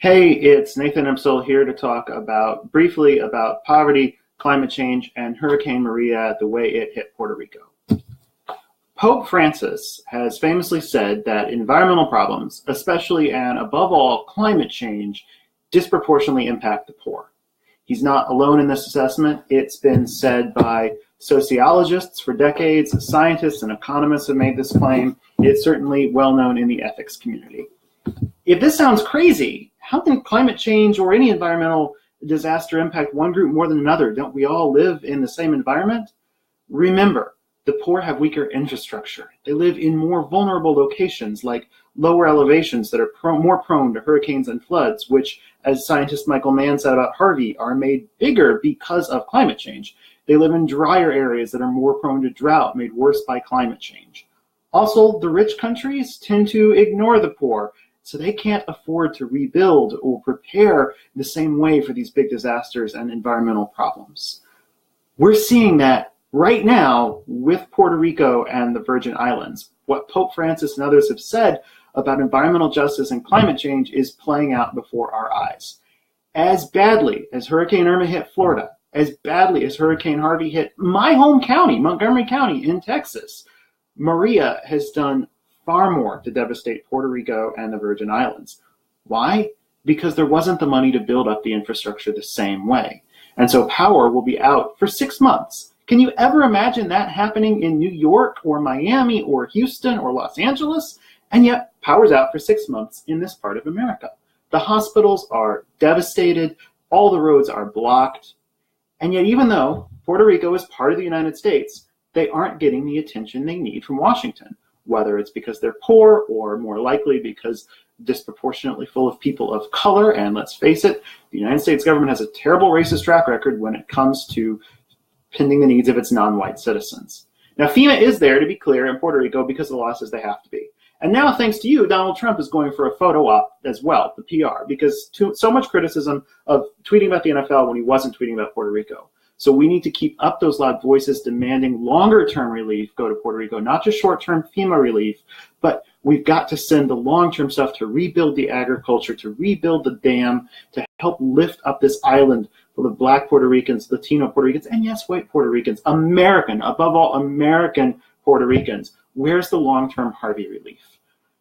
Hey, it's Nathan Impsel here to talk briefly about poverty, climate change, and Hurricane Maria, the way it hit Puerto Rico. Pope Francis has famously said that environmental problems, especially and above all climate change, disproportionately impact the poor. He's not alone in this assessment. It's been said by sociologists for decades, scientists and economists have made this claim. It's certainly well known in the ethics community. If this sounds crazy, how can climate change or any environmental disaster impact one group more than another? Don't we all live in the same environment? Remember, the poor have weaker infrastructure. They live in more vulnerable locations like lower elevations that are more prone to hurricanes and floods, which, as scientist Michael Mann said about Harvey, are made bigger because of climate change. They live in drier areas that are more prone to drought, made worse by climate change. Also, the rich countries tend to ignore the poor, so they can't afford to rebuild or prepare the same way for these big disasters and environmental problems. We're seeing that right now with Puerto Rico and the Virgin Islands. What Pope Francis and others have said about environmental justice and climate change is playing out before our eyes. As badly as Hurricane Irma hit Florida, as badly as Hurricane Harvey hit my home county, Montgomery County in Texas, Maria has done far more to devastate Puerto Rico and the Virgin Islands. Why? Because there wasn't the money to build up the infrastructure the same way. And so power will be out for 6 months. Can you ever imagine that happening in New York or Miami or Houston or Los Angeles? And yet power's out for 6 months in this part of America. The hospitals are devastated. All the roads are blocked. And yet even though Puerto Rico is part of the United States, they aren't getting the attention they need from Washington, whether it's because they're poor or more likely because disproportionately full of people of color. And let's face it, the United States government has a terrible racist track record when it comes to pending the needs of its non-white citizens. Now, FEMA is there, to be clear, in Puerto Rico because the law says they have to be. And now, thanks to you, Donald Trump is going for a photo op as well, the PR, because so much criticism of tweeting about the NFL when he wasn't tweeting about Puerto Rico. So we need to keep up those loud voices demanding longer-term relief go to Puerto Rico, not just short-term FEMA relief, but we've got to send the long-term stuff to rebuild the agriculture, to rebuild the dam, to help lift up this island full of Black Puerto Ricans, Latino Puerto Ricans, and yes, white Puerto Ricans, American, above all, American Puerto Ricans. Where's the long-term Harvey relief?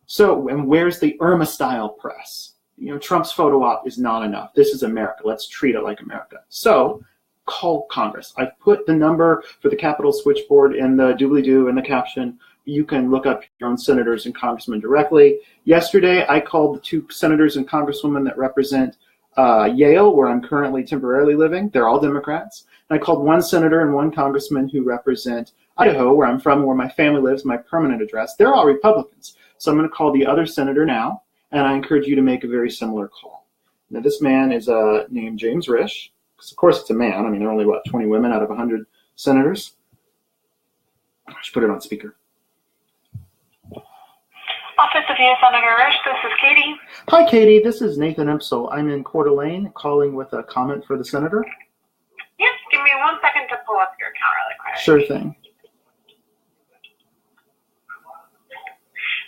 So, and where's the Irma-style press? You know, Trump's photo op is not enough. This is America. Let's treat it like America. So, call Congress. I've put the number for the Capitol switchboard in the doobly-doo in the caption. You can look up your own senators and congressmen directly. Yesterday, I called the 2 senators and congresswomen that represent Yale, where I'm currently temporarily living. They're all Democrats. And I called 1 senator and 1 congressman who represent Idaho, where I'm from, where my family lives, my permanent address. They're all Republicans. So I'm going to call the other senator now, and I encourage you to make a very similar call. Now, this man is named James Risch. Because of course it's a man. I mean, there are only, 20 women out of 100 senators? I should put it on speaker. Office of U.S. Senator Risch, this is Katie. Hi, Katie. This is Nathan Impsel. I'm in Coeur d'Alene calling with a comment for the senator. Yes, give me 1 second to pull up your account really quick. Sure thing.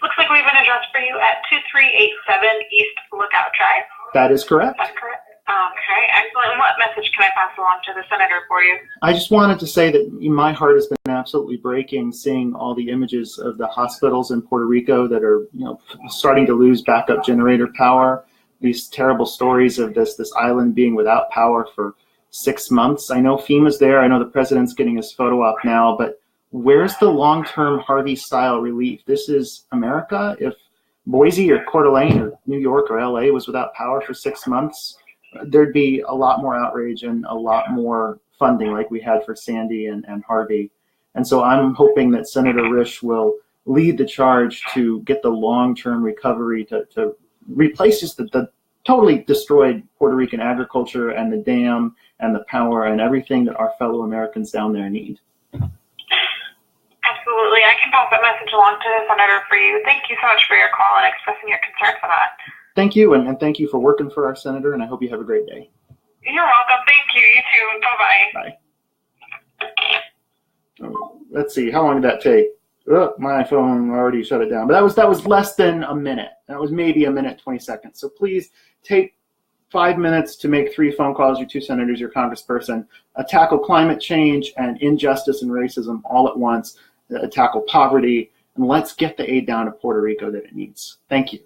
Looks like we have an address for you at 2387 East Lookout Drive. That is correct. That's correct. Okay, excellent. What message can I pass along to the senator for you? I just wanted to say that my heart has been absolutely breaking seeing all the images of the hospitals in Puerto Rico that are, starting to lose backup generator power. These terrible stories of this island being without power for 6 months. I know FEMA's there. I know the president's getting his photo op now, but where's the long-term Harvey-style relief? This is America. If Boise or Coeur d'Alene or New York or LA was without power for 6 months, there'd be a lot more outrage and a lot more funding like we had for Sandy and Harvey. And so I'm hoping that Senator Risch will lead the charge to get the long-term recovery to replace just the totally destroyed Puerto Rican agriculture and the dam and the power and everything that our fellow Americans down there need. Absolutely. I can pass that message along to the senator for you. Thank you so much for your call and expressing your concern for that. Thank you, and thank you for working for our senator, and I hope you have a great day. You're welcome. Thank you. You too. Bye-bye. Oh, let's see. How long did that take? Oh, my phone already shut it down. But that was less than a minute. That was maybe a minute, 20 seconds. So please take 5 minutes to make 3 phone calls, your 2 senators, your congressperson, tackle climate change and injustice and racism all at once, tackle poverty, and let's get the aid down to Puerto Rico that it needs. Thank you.